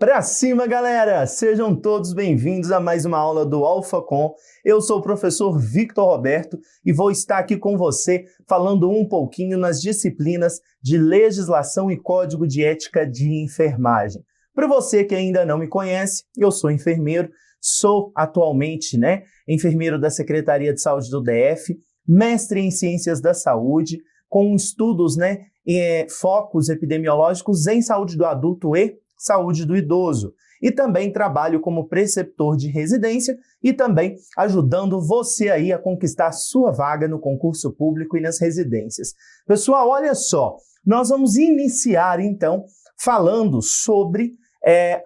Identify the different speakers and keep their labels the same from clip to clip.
Speaker 1: Pra cima, galera! Sejam todos bem-vindos a mais uma aula do AlphaCom. Eu sou o professor Victor Roberto e vou estar aqui com você falando um pouquinho nas disciplinas de Legislação e Código de Ética de Enfermagem. Para você que ainda não me conhece, eu sou enfermeiro, sou atualmente, enfermeiro da Secretaria de Saúde do DF, mestre em Ciências da Saúde, com estudos, focos epidemiológicos em saúde do adulto e saúde do idoso. E também trabalho como preceptor de residência e também ajudando você aí a conquistar sua vaga no concurso público e nas residências. Pessoal, olha só, nós vamos iniciar então falando sobre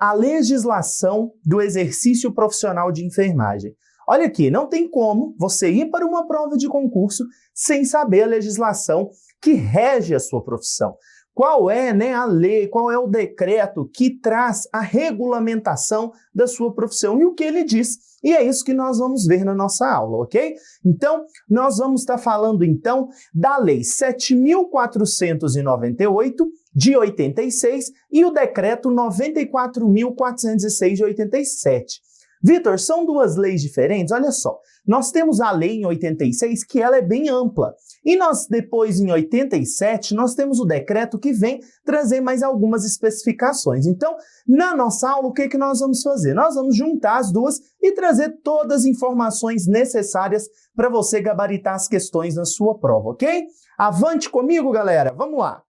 Speaker 1: a legislação do exercício profissional de enfermagem. Olha aqui, não tem como você ir para uma prova de concurso sem saber a legislação que rege a sua profissão. Qual é a lei, qual é o decreto que traz a regulamentação da sua profissão e o que ele diz. E é isso que nós vamos ver na nossa aula, ok? Então, nós vamos estar falando, então, da Lei 7.498, de 86, e o Decreto 94.406, de 87. Vitor, são duas leis diferentes? Olha só, nós temos a lei em 86, que ela é bem ampla. E nós, depois, em 87, nós temos o decreto que vem trazer mais algumas especificações. Então, na nossa aula, o que nós vamos fazer? Nós vamos juntar as duas e trazer todas as informações necessárias para você gabaritar as questões na sua prova, ok? Avante comigo, galera! Vamos lá!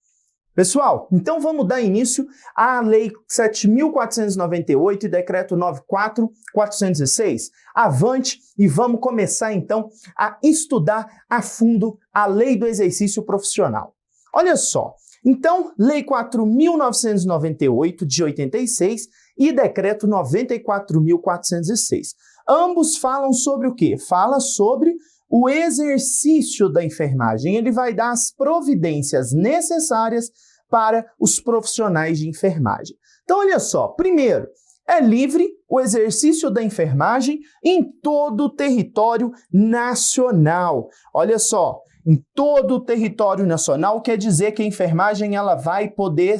Speaker 1: Pessoal, então vamos dar início à Lei 7.498 e Decreto 94.406. Avante e vamos começar então a estudar a fundo a Lei do Exercício Profissional. Olha só, então, Lei 4.998 de 86 e Decreto 94.406. Ambos falam sobre o quê? Fala sobre o exercício da enfermagem. Ele vai dar as providências necessárias para os profissionais de enfermagem. Então, olha só, primeiro, é livre o exercício da enfermagem em todo o território nacional. Olha só, em todo o território nacional quer dizer que a enfermagem ela vai poder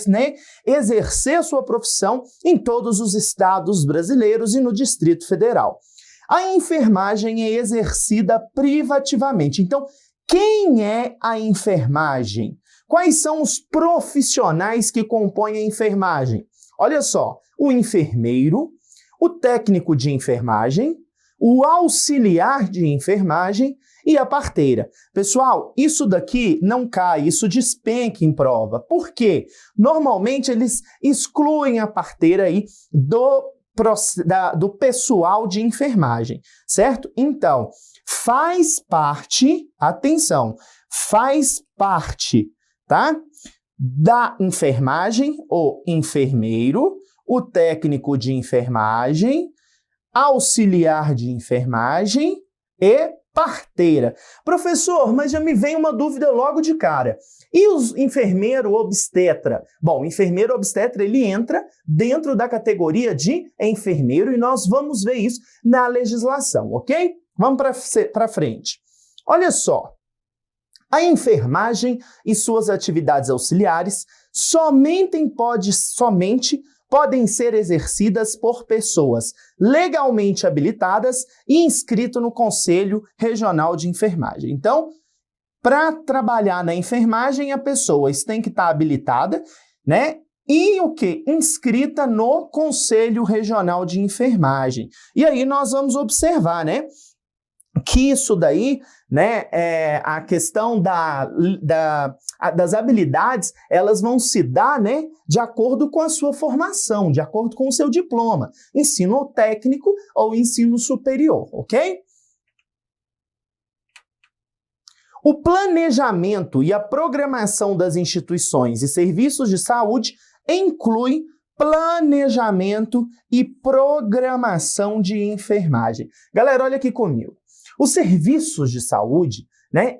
Speaker 1: exercer sua profissão em todos os estados brasileiros e no Distrito Federal. A enfermagem é exercida privativamente. Então, quem é a enfermagem? Quais são os profissionais que compõem a enfermagem? Olha só, o enfermeiro, o técnico de enfermagem, o auxiliar de enfermagem e a parteira. Pessoal, isso daqui não cai, isso despenca em prova. Por quê? Normalmente eles excluem a parteira aí do pessoal de enfermagem, certo? Então, faz parte, atenção, faz parte, tá? Da enfermagem, o enfermeiro, o técnico de enfermagem, auxiliar de enfermagem e parteira. Professor, mas já me vem uma dúvida logo de cara. E o enfermeiro obstetra? Bom, o enfermeiro obstetra ele entra dentro da categoria de enfermeiro e nós vamos ver isso na legislação, ok? Vamos para frente. Olha só, a enfermagem e suas atividades auxiliares somente podem ser exercidas por pessoas legalmente habilitadas e inscritas no Conselho Regional de Enfermagem. Então, para trabalhar na enfermagem, a pessoa tem que estar habilitada, E o quê? Inscrita no Conselho Regional de Enfermagem. E aí nós vamos observar, que isso daí, a questão das habilidades, elas vão se dar, de acordo com a sua formação, de acordo com o seu diploma, ensino técnico ou ensino superior, ok? O planejamento e a programação das instituições e serviços de saúde inclui planejamento e programação de enfermagem. Galera, olha aqui comigo. Os serviços de saúde,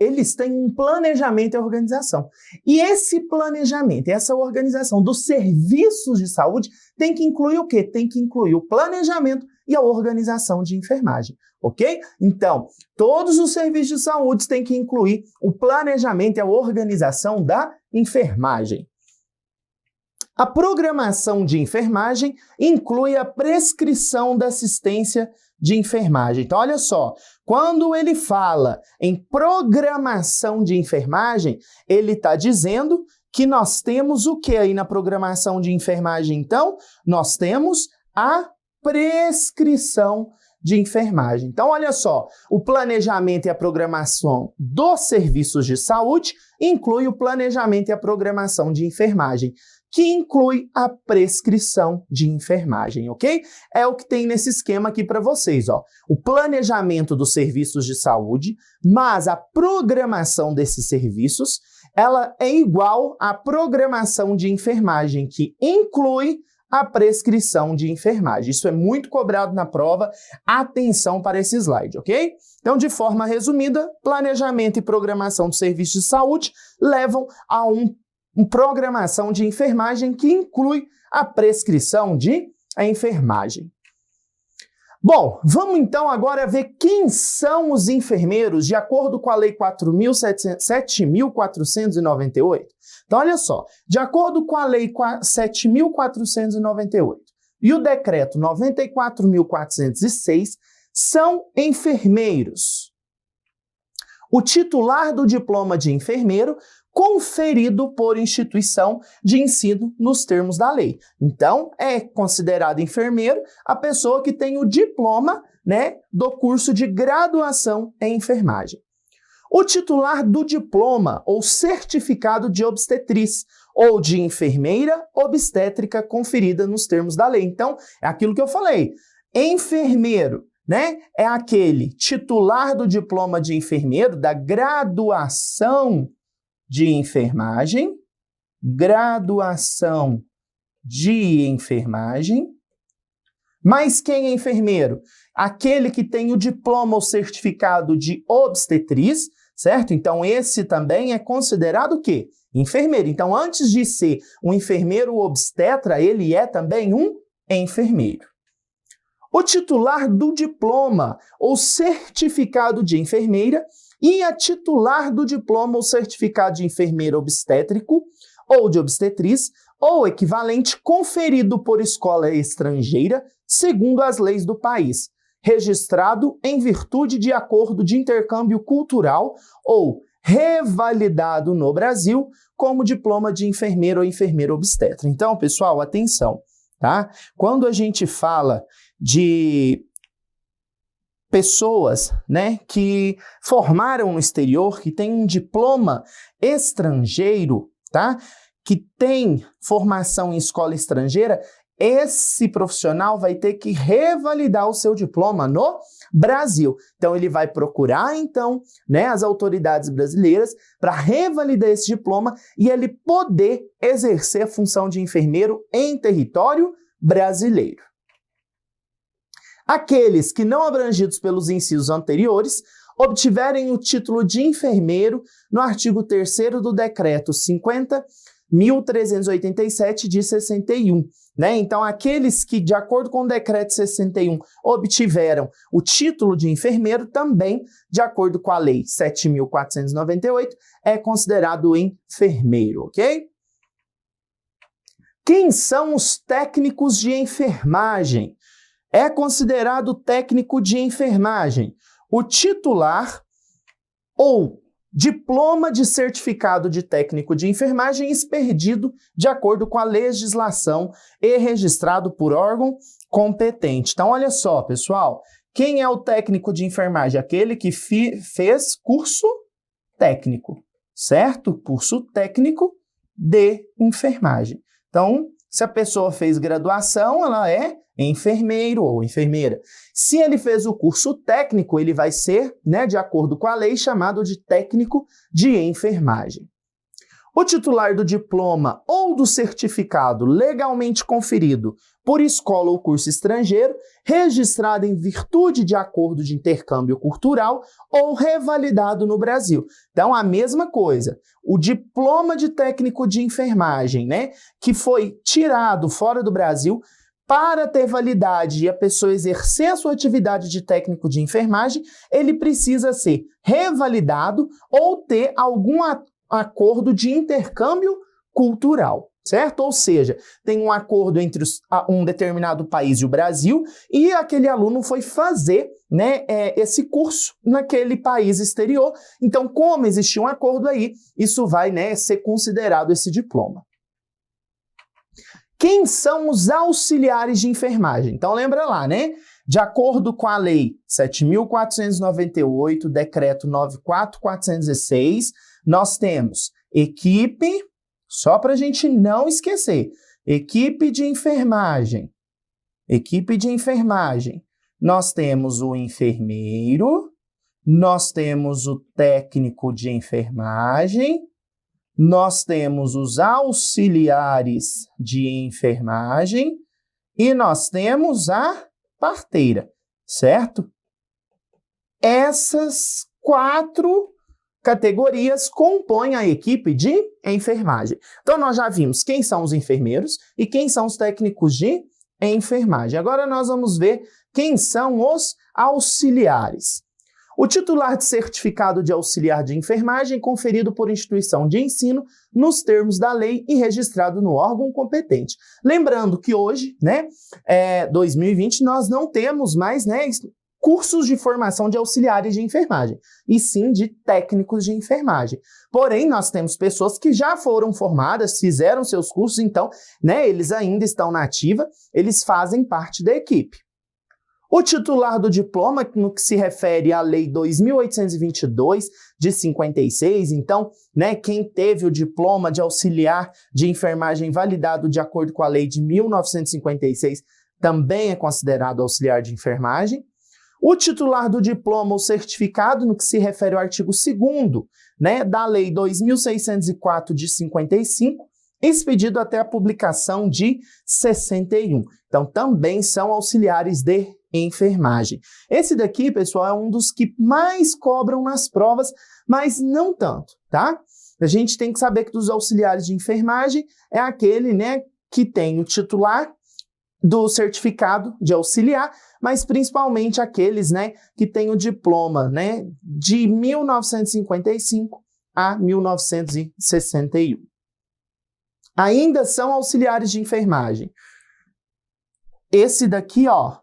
Speaker 1: eles têm um planejamento e organização. E esse planejamento, essa organização dos serviços de saúde tem que incluir o quê? Tem que incluir o planejamento e a organização de enfermagem, ok? Então, todos os serviços de saúde têm que incluir o planejamento e a organização da enfermagem. A programação de enfermagem inclui a prescrição da assistência de enfermagem. Então, olha só, quando ele fala em programação de enfermagem, ele está dizendo que nós temos o que aí na programação de enfermagem, então? Nós temos a prescrição de enfermagem. Então, olha só, o planejamento e a programação dos serviços de saúde inclui o planejamento e a programação de enfermagem, que inclui a prescrição de enfermagem, ok? É o que tem nesse esquema aqui para vocês, ó. O planejamento dos serviços de saúde, mas a programação desses serviços, ela é igual à programação de enfermagem, que inclui a prescrição de enfermagem. Isso é muito cobrado na prova. Atenção para esse slide, ok? Então, de forma resumida, planejamento e programação dos serviços de saúde levam a uma programação de enfermagem que inclui a prescrição de enfermagem. Bom, vamos então agora ver quem são os enfermeiros de acordo com a Lei 7.498. Então, olha só, de acordo com a Lei 7.498 e o Decreto 94.406, são enfermeiros. O titular do diploma de enfermeiro conferido por instituição de ensino nos termos da lei. Então, é considerado enfermeiro a pessoa que tem o diploma, né, do curso de graduação em enfermagem. O titular do diploma ou certificado de obstetriz ou de enfermeira obstétrica conferida nos termos da lei. Então, é aquilo que eu falei. Enfermeiro, né, é aquele titular do diploma de enfermeiro da graduação de enfermagem, graduação de enfermagem. Mas quem é enfermeiro? Aquele que tem o diploma ou certificado de obstetriz, certo? Então, esse também é considerado o quê? Enfermeiro. Então, antes de ser um enfermeiro obstetra, ele é também um enfermeiro. O titular do diploma ou certificado de enfermeira e a titular do diploma ou certificado de enfermeiro obstétrico ou de obstetriz ou equivalente conferido por escola estrangeira, segundo as leis do país, registrado em virtude de acordo de intercâmbio cultural ou revalidado no Brasil como diploma de enfermeiro ou enfermeira obstetra. Então, pessoal, atenção, tá? Quando a gente fala de pessoas, né, que formaram no exterior, que têm um diploma estrangeiro, tá? Que tem formação em escola estrangeira, esse profissional vai ter que revalidar o seu diploma no Brasil. Então, ele vai procurar, então, né, as autoridades brasileiras para revalidar esse diploma e ele poder exercer a função de enfermeiro em território brasileiro. Aqueles que não abrangidos pelos incisos anteriores obtiverem o título de enfermeiro no artigo 3º do Decreto 50.387 de 61. Né? Então, aqueles que, de acordo com o Decreto 61, obtiveram o título de enfermeiro, também, de acordo com a Lei 7.498, é considerado enfermeiro, ok? Quem são os técnicos de enfermagem? É considerado técnico de enfermagem o titular ou diploma de certificado de técnico de enfermagem expedido de acordo com a legislação e registrado por órgão competente. Então, olha só, pessoal, quem é o técnico de enfermagem? Aquele que fez curso técnico, certo? Curso técnico de enfermagem. Então, se a pessoa fez graduação, ela é enfermeiro ou enfermeira. Se ele fez o curso técnico, ele vai ser, né, de acordo com a lei, chamado de técnico de enfermagem. O titular do diploma ou do certificado legalmente conferido por escola ou curso estrangeiro, registrado em virtude de acordo de intercâmbio cultural ou revalidado no Brasil. Então, a mesma coisa. O diploma de técnico de enfermagem, né, que foi tirado fora do Brasil, para ter validade e a pessoa exercer a sua atividade de técnico de enfermagem, ele precisa ser revalidado ou ter algum acordo de intercâmbio cultural, certo? Ou seja, tem um acordo entre um determinado país e o Brasil e aquele aluno foi fazer, né, esse curso naquele país exterior. Então, como existia um acordo aí, isso vai, né, ser considerado esse diploma. Quem são os auxiliares de enfermagem? Então, lembra lá, né? De acordo com a Lei 7.498, Decreto 94.416, nós temos equipe, só para a gente não esquecer, equipe de enfermagem. Equipe de enfermagem. Nós temos o enfermeiro, nós temos o técnico de enfermagem, nós temos os auxiliares de enfermagem e nós temos a parteira, certo? Essas 4 categorias compõem a equipe de enfermagem. Então, nós já vimos quem são os enfermeiros e quem são os técnicos de enfermagem. Agora, nós vamos ver quem são os auxiliares. O titular de certificado de auxiliar de enfermagem conferido por instituição de ensino nos termos da lei e registrado no órgão competente. Lembrando que hoje, né, 2020, nós não temos mais, né, cursos de formação de auxiliares de enfermagem, e sim de técnicos de enfermagem. Porém, nós temos pessoas que já foram formadas, fizeram seus cursos, então, né, eles ainda estão na ativa, eles fazem parte da equipe. O titular do diploma, no que se refere à Lei 2.822, de 56, então, né, quem teve o diploma de auxiliar de enfermagem validado de acordo com a Lei de 1956, também é considerado auxiliar de enfermagem. O titular do diploma ou certificado, no que se refere ao artigo 2º, né, da Lei 2.604, de 55, expedido até a publicação de 61. Então, também são auxiliares de enfermagem. Esse daqui, pessoal, é um dos que mais cobram nas provas, mas não tanto, tá? A gente tem que saber que dos auxiliares de enfermagem é aquele, né, que tem o titular do certificado de auxiliar, mas principalmente aqueles, né, que têm o diploma, né, de 1955 a 1961. Ainda são auxiliares de enfermagem. Esse daqui, ó,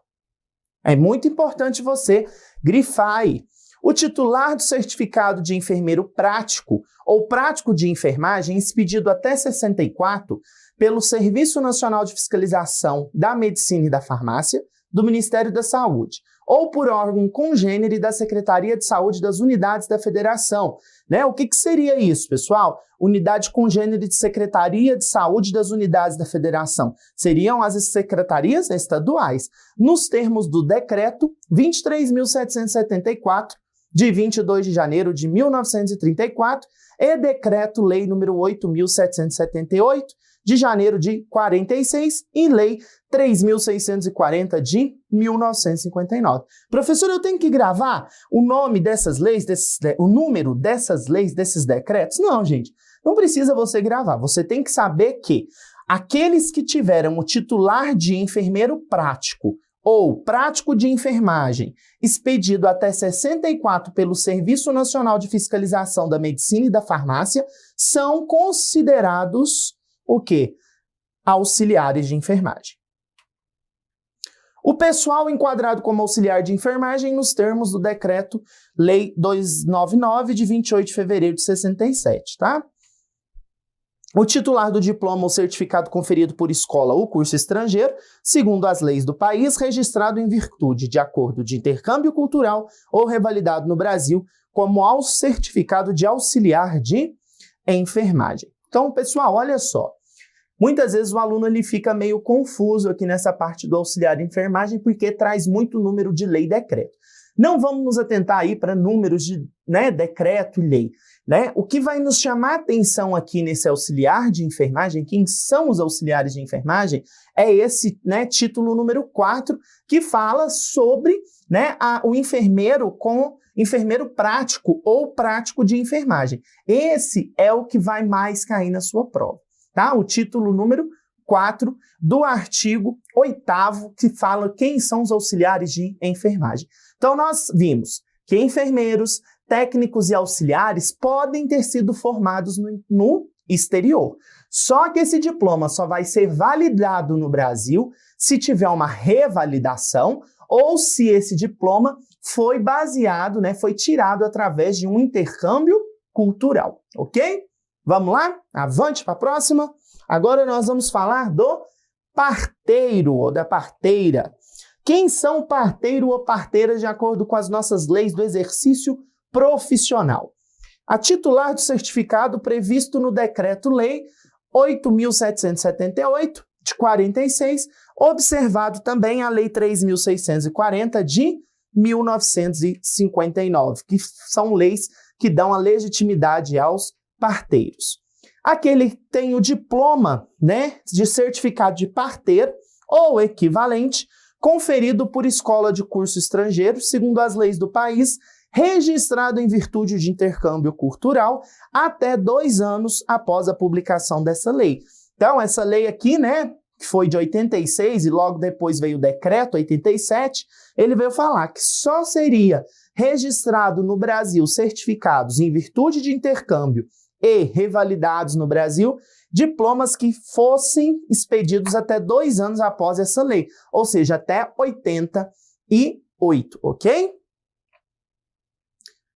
Speaker 1: é muito importante você grifar aí. O titular do certificado de enfermeiro prático ou prático de enfermagem expedido até 64 pelo Serviço Nacional de Fiscalização da Medicina e da Farmácia do Ministério da Saúde ou por órgão congênere da Secretaria de Saúde das Unidades da Federação. Né? O que seria isso, pessoal? Unidade congênere de Secretaria de Saúde das Unidades da Federação. Seriam as secretarias estaduais, nos termos do Decreto 23.774, de 22 de janeiro de 1934, e Decreto-Lei número 8.778, de janeiro de 46, e Lei 3.640 de 1959. Professor, eu tenho que gravar o nome dessas leis, o número dessas leis, desses decretos? Não, gente, não precisa você gravar. Você tem que saber que aqueles que tiveram o titular de enfermeiro prático ou prático de enfermagem expedido até 64 pelo Serviço Nacional de Fiscalização da Medicina e da Farmácia são considerados o quê? Auxiliares de enfermagem. O pessoal enquadrado como auxiliar de enfermagem nos termos do Decreto Lei 299, de 28 de fevereiro de 67, tá? O titular do diploma ou certificado conferido por escola ou curso estrangeiro, segundo as leis do país, registrado em virtude de acordo de intercâmbio cultural ou revalidado no Brasil como certificado de auxiliar de enfermagem. Então, pessoal, olha só. Muitas vezes o aluno ele fica meio confuso aqui nessa parte do auxiliar de enfermagem porque traz muito número de lei e decreto. Não vamos nos atentar aí para números de, né, decreto e lei. Né? O que vai nos chamar a atenção aqui nesse auxiliar de enfermagem, quem são os auxiliares de enfermagem, é esse, né, título número 4, que fala sobre, né, o enfermeiro prático ou prático de enfermagem. Esse é o que vai mais cair na sua prova. Tá? O título número 4 do artigo 8º, que fala quem são os auxiliares de enfermagem. Então, nós vimos que enfermeiros, técnicos e auxiliares podem ter sido formados no exterior. Só que esse diploma só vai ser validado no Brasil se tiver uma revalidação ou se esse diploma foi baseado, né, foi tirado através de um intercâmbio cultural, ok? Vamos lá? Avante para a próxima. Agora nós vamos falar do parteiro ou da parteira. Quem são parteiro ou parteira de acordo com as nossas leis do exercício profissional? A titular do certificado previsto no Decreto-Lei 8.778, de 46, observado também a Lei 3.640, de 1959, que são leis que dão a legitimidade aos parteiros. Aquele que tem o diploma, né, de certificado de parteiro ou equivalente, conferido por escola de curso estrangeiro, segundo as leis do país, registrado em virtude de intercâmbio cultural até 2 anos após a publicação dessa lei. Então, essa lei aqui, né, que foi de 86 e logo depois veio o decreto 87, ele veio falar que só seria registrado no Brasil certificados em virtude de intercâmbio e revalidados no Brasil diplomas que fossem expedidos até 2 anos após essa lei, ou seja, até 88, ok?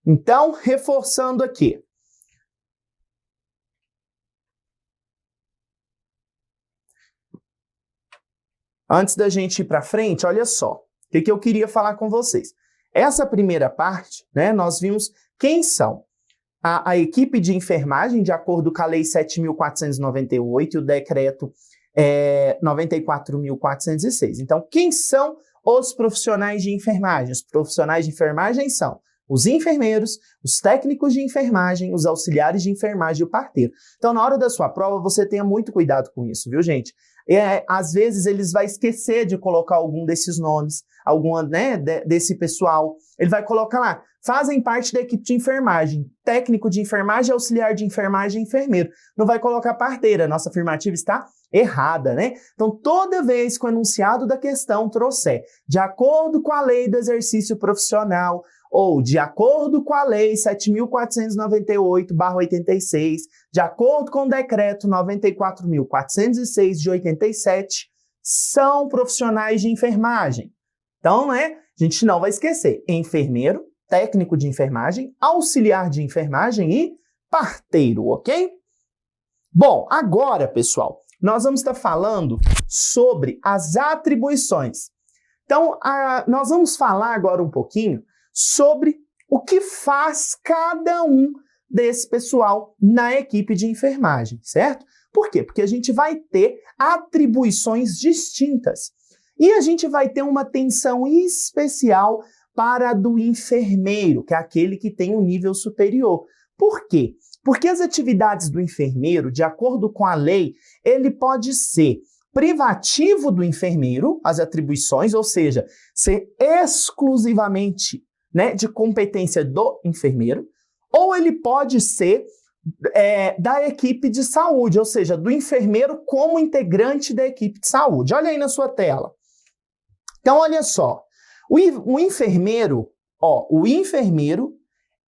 Speaker 1: Então, reforçando aqui. Antes da gente ir para frente, olha só, o que eu queria falar com vocês. Essa primeira parte, né, nós vimos quem são a equipe de enfermagem, de acordo com a Lei 7.498 e o Decreto 94.406. Então, quem são os profissionais de enfermagem? Os profissionais de enfermagem são os enfermeiros, os técnicos de enfermagem, os auxiliares de enfermagem e o parteiro. Então, na hora da sua prova, você tenha muito cuidado com isso, viu, gente? Às vezes, eles vão esquecer de colocar algum desses nomes, alguma, né, desse pessoal. Ele vai colocar lá, fazem parte da equipe de enfermagem, técnico de enfermagem, auxiliar de enfermagem, enfermeiro. Não vai colocar parteira, nossa afirmativa está errada, né? Então, toda vez que o enunciado da questão trouxer de acordo com a lei do exercício profissional ou de acordo com a lei 7.498/86, de acordo com o decreto 94.406 de 87, são profissionais de enfermagem. Então, né, a gente não vai esquecer, enfermeiro, técnico de enfermagem, auxiliar de enfermagem e parteiro, ok? Bom, agora, pessoal, nós vamos estar falando sobre as atribuições. Então, nós vamos falar agora um pouquinho sobre o que faz cada um desse pessoal na equipe de enfermagem, certo? Por quê? Porque a gente vai ter atribuições distintas e a gente vai ter uma atenção especial para a do enfermeiro, que é aquele que tem um nível superior. Por quê? Porque as atividades do enfermeiro, de acordo com a lei, ele pode ser privativo do enfermeiro, as atribuições, ou seja, ser exclusivamente, né, de competência do enfermeiro, ou ele pode ser da equipe de saúde, ou seja, do enfermeiro como integrante da equipe de saúde. Olha aí na sua tela. Então, olha só, o enfermeiro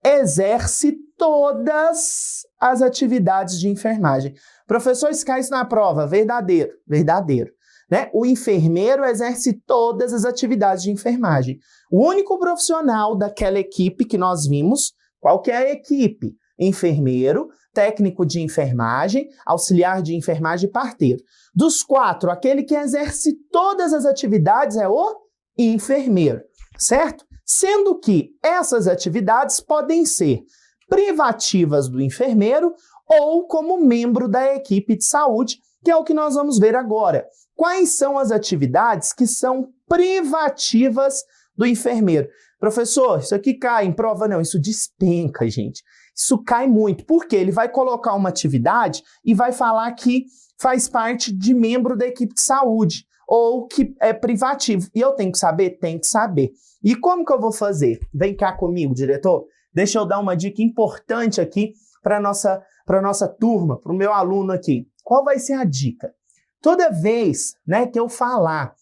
Speaker 1: exerce todas as atividades de enfermagem. Professor, isso cai na prova, verdadeiro, verdadeiro. Né? O enfermeiro exerce todas as atividades de enfermagem. O único profissional daquela equipe que nós vimos, qual que é a equipe? Enfermeiro, técnico de enfermagem, auxiliar de enfermagem e parteiro. Dos 4, aquele que exerce todas as atividades é o enfermeiro, certo? Sendo que essas atividades podem ser privativas do enfermeiro ou como membro da equipe de saúde, que é o que nós vamos ver agora. Quais são as atividades que são privativas do enfermeiro? Professor, isso aqui cai em prova? Não, isso despenca, gente. Isso cai muito, porque ele vai colocar uma atividade e vai falar que faz parte de membro da equipe de saúde ou que é privativo. E eu tenho que saber? Tenho que saber. E como que eu vou fazer? Vem cá comigo, diretor. Deixa eu dar uma dica importante aqui para a nossa turma, para o meu aluno aqui. Qual vai ser a dica? Toda vez, né, que eu falar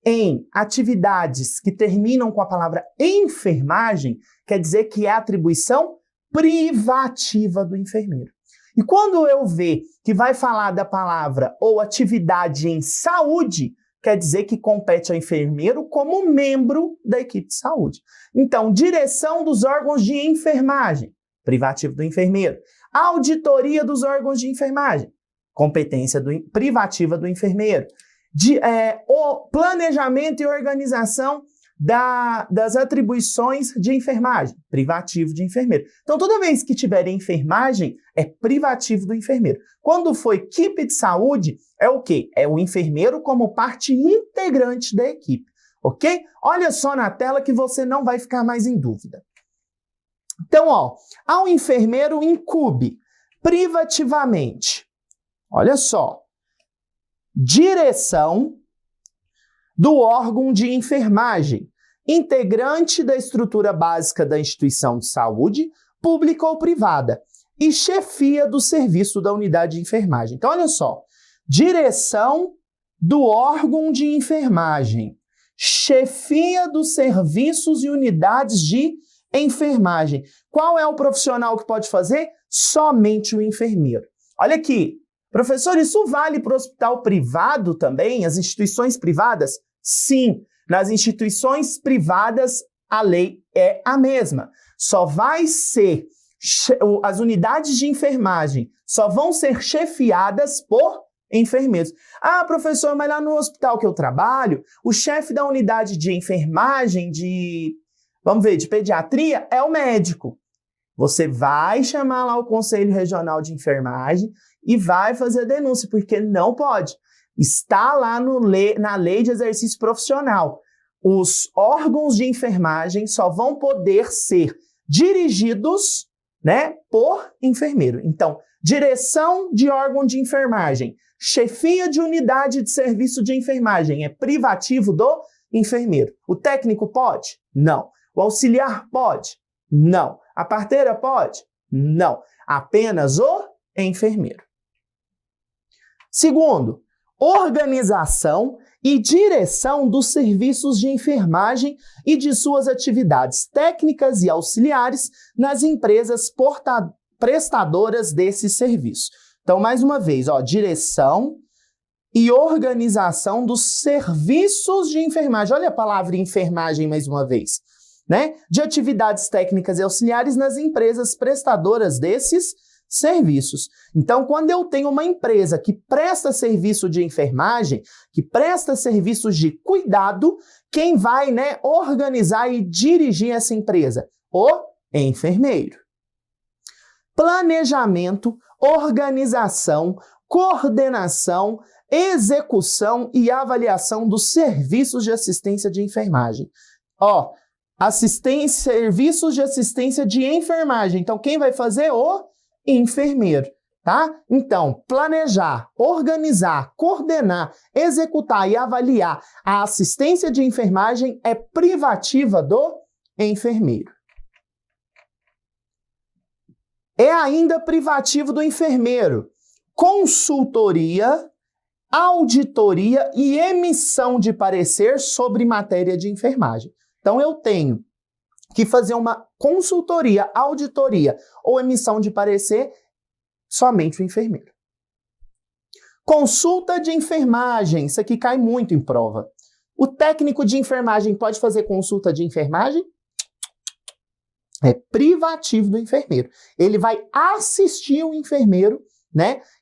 Speaker 1: em atividades que terminam com a palavra enfermagem, quer dizer que é atribuição privativa do enfermeiro. E quando eu ver que vai falar da palavra ou atividade em saúde, quer dizer que compete ao enfermeiro como membro da equipe de saúde. Então, direção dos órgãos de enfermagem, privativo do enfermeiro. Auditoria dos órgãos de enfermagem, competência privativa do enfermeiro. O planejamento e organização das atribuições de enfermagem, privativo de enfermeiro. Então, toda vez que tiver enfermagem, é privativo do enfermeiro. Quando for equipe de saúde, é o quê? É o enfermeiro como parte integrante da equipe, ok? Olha só na tela que você não vai ficar mais em dúvida. Então, ao enfermeiro incumbe privativamente, olha só, direção do órgão de enfermagem, integrante da estrutura básica da instituição de saúde, pública ou privada, e chefia do serviço da unidade de enfermagem. Então, olha só, direção do órgão de enfermagem, chefia dos serviços e unidades de enfermagem. Qual é o profissional que pode fazer? Somente o enfermeiro. Olha aqui, professor, isso vale para o hospital privado também, as instituições privadas? Sim, nas instituições privadas a lei é a mesma. Só vai ser, as unidades de enfermagem só vão ser chefiadas por enfermeiros. Ah, professor, mas lá no hospital que eu trabalho, o chefe da unidade de enfermagem de pediatria é o médico. Você vai chamar lá o Conselho Regional de Enfermagem e vai fazer a denúncia, porque não pode. Está lá na lei de exercício profissional. Os órgãos de enfermagem só vão poder ser dirigidos, por enfermeiro. Então, direção de órgão de enfermagem, chefia de unidade de serviço de enfermagem é privativo do enfermeiro. O técnico pode? Não. O auxiliar pode? Não. A parteira pode? Não. Apenas o enfermeiro. Segundo, organização e direção dos serviços de enfermagem e de suas atividades técnicas e auxiliares nas empresas prestadoras desses serviços. Então, mais uma vez, direção e organização dos serviços de enfermagem. Olha a palavra enfermagem mais uma vez, de atividades técnicas e auxiliares nas empresas prestadoras desses serviços. Então, quando eu tenho uma empresa que presta serviço de enfermagem, que presta serviços de cuidado, quem vai, organizar e dirigir essa empresa? O enfermeiro. Planejamento, organização, coordenação, execução e avaliação dos serviços de assistência de enfermagem. Serviços de assistência de enfermagem. Então, quem vai fazer? O enfermeiro, tá? Então, planejar, organizar, coordenar, executar e avaliar a assistência de enfermagem é privativa do enfermeiro. É ainda privativo do enfermeiro consultoria, auditoria e emissão de parecer sobre matéria de enfermagem. Então, eu tenho que fazer uma consultoria, auditoria ou emissão de parecer, somente o enfermeiro. Consulta de enfermagem, isso aqui cai muito em prova. O técnico de enfermagem pode fazer consulta de enfermagem? É privativo do enfermeiro. Ele vai assistir o enfermeiro,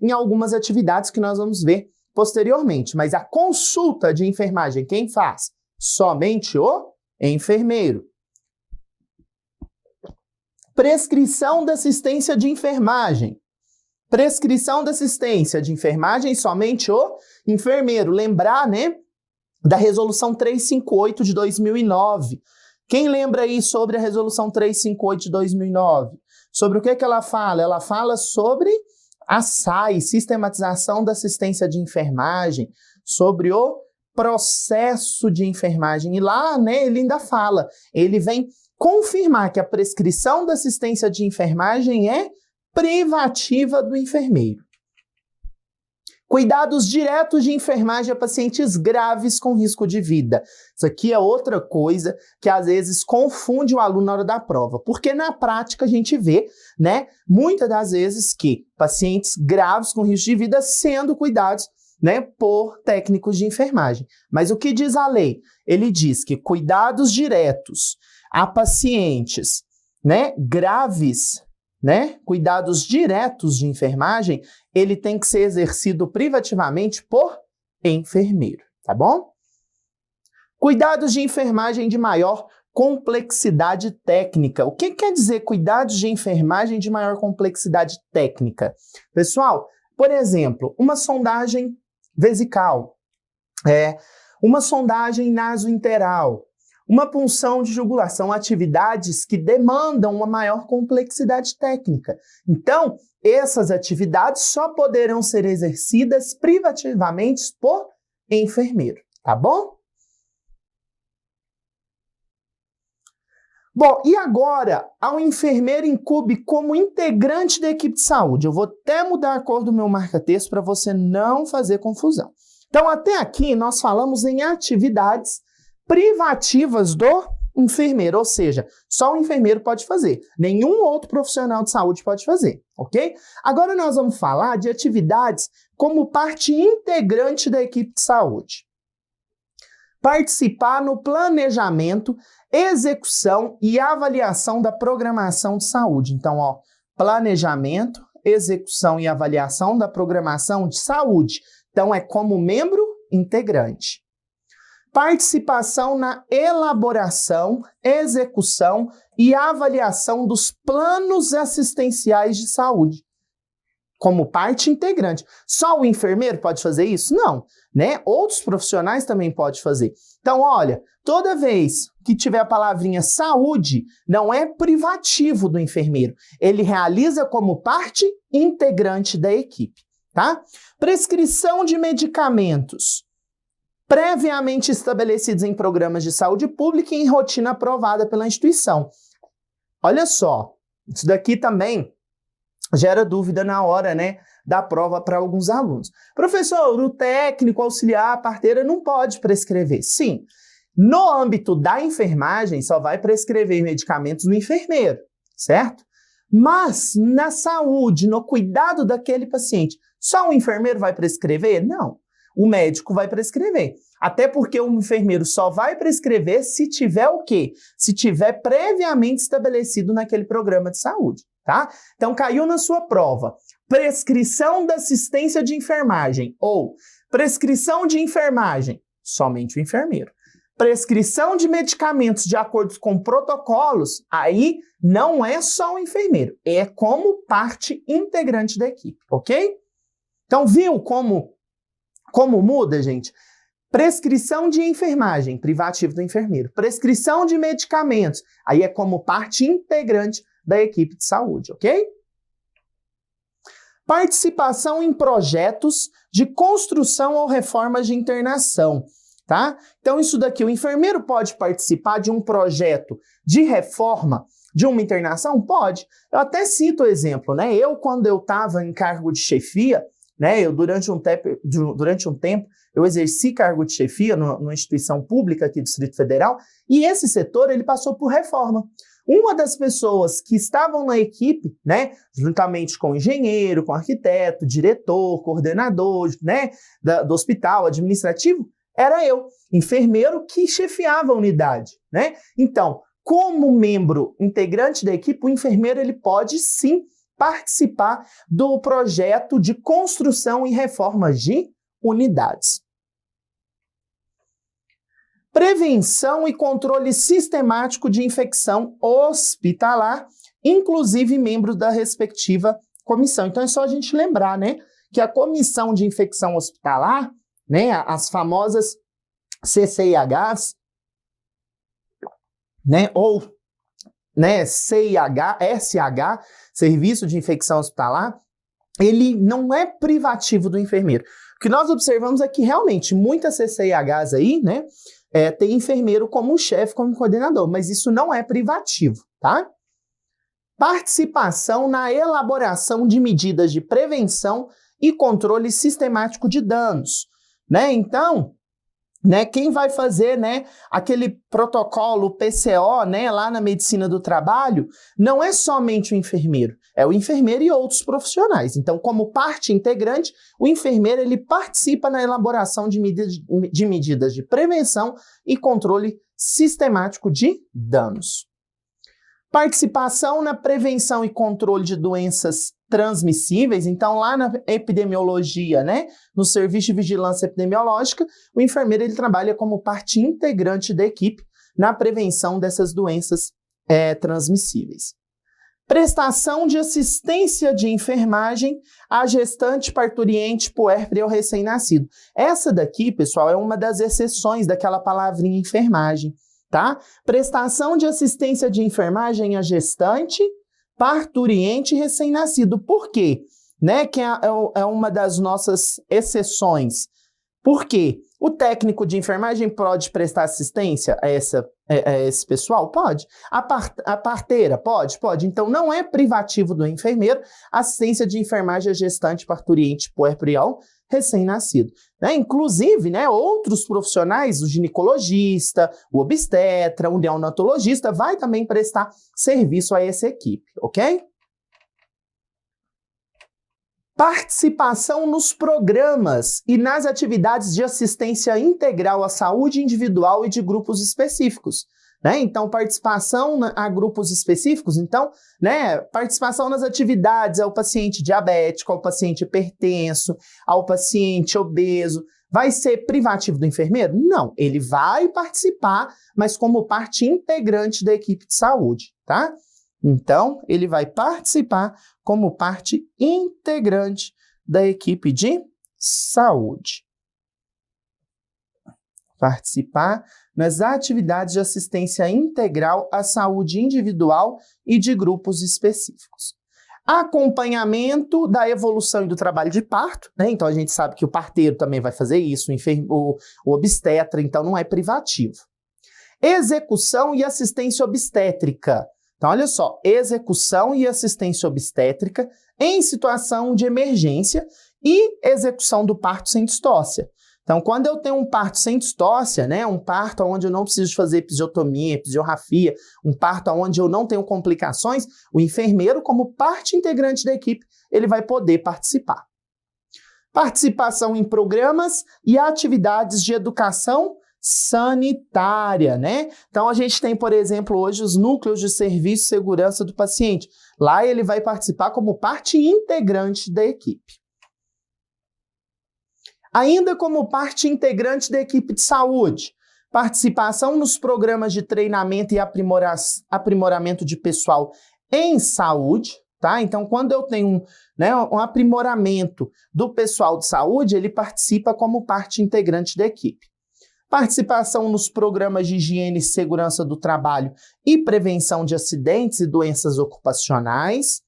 Speaker 1: em algumas atividades que nós vamos ver posteriormente. Mas a consulta de enfermagem, quem faz? Somente o enfermeiro. Prescrição da assistência de enfermagem. Prescrição da assistência de enfermagem, somente o enfermeiro. Lembrar, da Resolução 358 de 2009. Quem lembra aí sobre a Resolução 358 de 2009? Sobre o que ela fala? Ela fala sobre a SAI, Sistematização da Assistência de Enfermagem, sobre o processo de enfermagem. E lá, ele ainda fala, ele vem confirmar que a prescrição da assistência de enfermagem é privativa do enfermeiro. Cuidados diretos de enfermagem a pacientes graves com risco de vida. Isso aqui é outra coisa que às vezes confunde o aluno na hora da prova, porque na prática a gente vê, né, muitas das vezes que pacientes graves com risco de vida sendo cuidados, né, por técnicos de enfermagem. Mas o que diz a lei? Ele diz que cuidados diretos a pacientes, né, graves, né, cuidados diretos de enfermagem, ele tem que ser exercido privativamente por enfermeiro, tá bom? Cuidados de enfermagem de maior complexidade técnica. O que quer dizer cuidados de enfermagem de maior complexidade técnica? Pessoal, por exemplo, uma sondagem vesical, uma sondagem nasointeral, uma punção de jugular, são atividades que demandam uma maior complexidade técnica. Então, essas atividades só poderão ser exercidas privativamente por enfermeiro, tá bom? Bom, e agora, ao enfermeiro incube como integrante da equipe de saúde. Eu vou até mudar a cor do meu marca-texto para você não fazer confusão. Então, até aqui, nós falamos em atividades privativas do enfermeiro, ou seja, só o enfermeiro pode fazer, nenhum outro profissional de saúde pode fazer, ok? Agora nós vamos falar de atividades como parte integrante da equipe de saúde. Participar no planejamento, execução e avaliação da programação de saúde. Então, ó, planejamento, execução e avaliação da programação de saúde. Então, é como membro integrante. Participação na elaboração, execução e avaliação dos planos assistenciais de saúde, como parte integrante. Só o enfermeiro pode fazer isso? Não, né? Outros profissionais também podem fazer. Então, olha, toda vez que tiver a palavrinha saúde, não é privativo do enfermeiro. Ele realiza como parte integrante da equipe, tá? Prescrição de medicamentos previamente estabelecidos em programas de saúde pública e em rotina aprovada pela instituição. Olha só, isso daqui também gera dúvida na hora, né, da prova para alguns alunos. Professor, o técnico, auxiliar, a parteira não pode prescrever. Sim, no âmbito da enfermagem só vai prescrever medicamentos no enfermeiro, certo? Mas na saúde, no cuidado daquele paciente, só o enfermeiro vai prescrever? Não. O médico vai prescrever. Até porque o enfermeiro só vai prescrever se tiver o quê? Se tiver previamente estabelecido naquele programa de saúde, tá? Então, caiu na sua prova. Prescrição da assistência de enfermagem ou prescrição de enfermagem, somente o enfermeiro. Prescrição de medicamentos de acordo com protocolos, aí não é só o enfermeiro, é como parte integrante da equipe, ok? Então, viu como muda, gente? Prescrição de enfermagem, privativo do enfermeiro. Prescrição de medicamentos, aí é como parte integrante da equipe de saúde, ok? Participação em projetos de construção ou reformas de internação, tá? Então, isso daqui, o enfermeiro pode participar de um projeto de reforma de uma internação? Pode. Eu até cito o exemplo, né? Eu, quando eu estava em cargo de chefia, né, durante um tempo, eu exerci cargo de chefia numa instituição pública aqui do Distrito Federal, e esse setor, ele passou por reforma. Uma das pessoas que estavam na equipe, né, juntamente com o engenheiro, com o arquiteto, diretor, coordenador, né, do hospital administrativo, era eu, enfermeiro que chefiava a unidade, né? Então, como membro integrante da equipe, o enfermeiro ele pode sim participar do projeto de construção e reforma de unidades. Prevenção e controle sistemático de infecção hospitalar, inclusive membros da respectiva comissão. Então é só a gente lembrar, né, que a comissão de infecção hospitalar, né, as famosas CCIHs, né, ou né, CIH, SH, Serviço de Infecção Hospitalar, ele não é privativo do enfermeiro. O que nós observamos é que realmente muitas CCIHs aí, né, tem enfermeiro como chefe, como coordenador, mas isso não é privativo, tá? Participação na elaboração de medidas de prevenção e controle sistemático de danos, né? Então, né, quem vai fazer, né, aquele protocolo PCO, né, lá na medicina do trabalho, não é somente o enfermeiro, é o enfermeiro e outros profissionais. Então, como parte integrante, o enfermeiro ele participa na elaboração de medidas de prevenção e controle sistemático de danos. Participação na prevenção e controle de doenças transmissíveis. Então, lá na epidemiologia, né, no serviço de vigilância epidemiológica, o enfermeiro ele trabalha como parte integrante da equipe na prevenção dessas doenças transmissíveis. Prestação de assistência de enfermagem à gestante, parturiente, puérpere ou recém-nascido. Essa daqui, pessoal, é uma das exceções daquela palavrinha enfermagem, tá? Prestação de assistência de enfermagem à gestante, parturiente e recém-nascido. Por quê? Né? Que é uma das nossas exceções. Por quê? O técnico de enfermagem pode prestar assistência a esse pessoal? Pode. A parteira? Pode. Então, não é privativo do enfermeiro assistência de enfermagem a gestante, parturiente, puerperal, recém-nascido. Né? Inclusive, né, outros profissionais, o ginecologista, o obstetra, o neonatologista, vai também prestar serviço a essa equipe, ok? Participação nos programas e nas atividades de assistência integral à saúde individual e de grupos específicos. Né? Então, participação a grupos específicos, então, né, participação nas atividades ao paciente diabético, ao paciente hipertenso, ao paciente obeso. Vai ser privativo do enfermeiro? Não, ele vai participar, mas como parte integrante da equipe de saúde, tá? Então, ele vai participar como parte integrante da equipe de saúde. Participar nas atividades de assistência integral à saúde individual e de grupos específicos. Acompanhamento da evolução e do trabalho de parto, né? Então, a gente sabe que o parteiro também vai fazer isso, o obstetra, então não é privativo. Execução e assistência obstétrica. Então, olha só, execução e assistência obstétrica em situação de emergência e execução do parto sem distócia. Então, quando eu tenho um parto sem distócia, né, um parto onde eu não preciso fazer episiotomia, episiorrafia, um parto onde eu não tenho complicações, o enfermeiro, como parte integrante da equipe, ele vai poder participar. Participação em programas e atividades de educação sanitária, né? Então, a gente tem, por exemplo, hoje os núcleos de serviço e segurança do paciente. Lá ele vai participar como parte integrante da equipe. Ainda como parte integrante da equipe de saúde, participação nos programas de treinamento e aprimoramento de pessoal em saúde, tá? Então, quando eu tenho um aprimoramento do pessoal de saúde, ele participa como parte integrante da equipe. Participação nos programas de higiene e segurança do trabalho e prevenção de acidentes e doenças ocupacionais.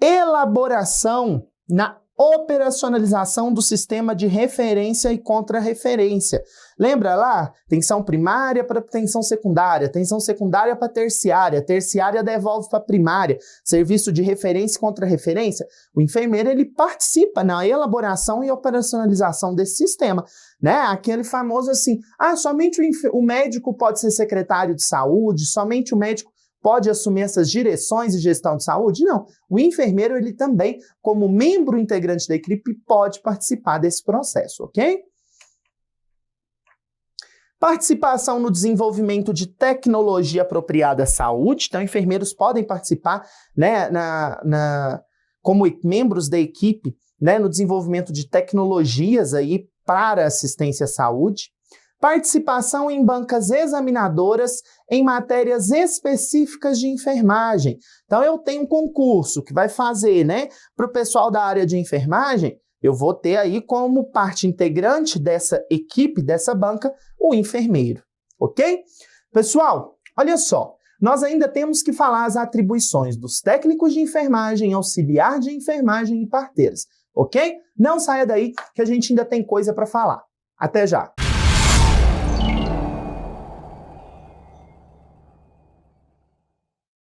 Speaker 1: Elaboração na operacionalização do sistema de referência e contra-referência. Lembra lá? Tensão primária para tensão secundária para terciária, terciária devolve para primária, serviço de referência e contra-referência. O enfermeiro ele participa na elaboração e operacionalização desse sistema. Né? Aquele famoso assim, somente o médico pode ser secretário de saúde, somente o médico pode assumir essas direções de gestão de saúde? Não. O enfermeiro, ele também, como membro integrante da equipe, pode participar desse processo, ok? Participação no desenvolvimento de tecnologia apropriada à saúde. Então, enfermeiros podem participar, né, como membros da equipe, né, no desenvolvimento de tecnologias aí para assistência à saúde. Participação em bancas examinadoras em matérias específicas de enfermagem. Então, eu tenho um concurso que vai fazer, né, para o pessoal da área de enfermagem, eu vou ter aí como parte integrante dessa equipe, dessa banca, o enfermeiro, ok? Pessoal, olha só, nós ainda temos que falar as atribuições dos técnicos de enfermagem, auxiliar de enfermagem e parteiras, ok? Não saia daí que a gente ainda tem coisa para falar. Até já!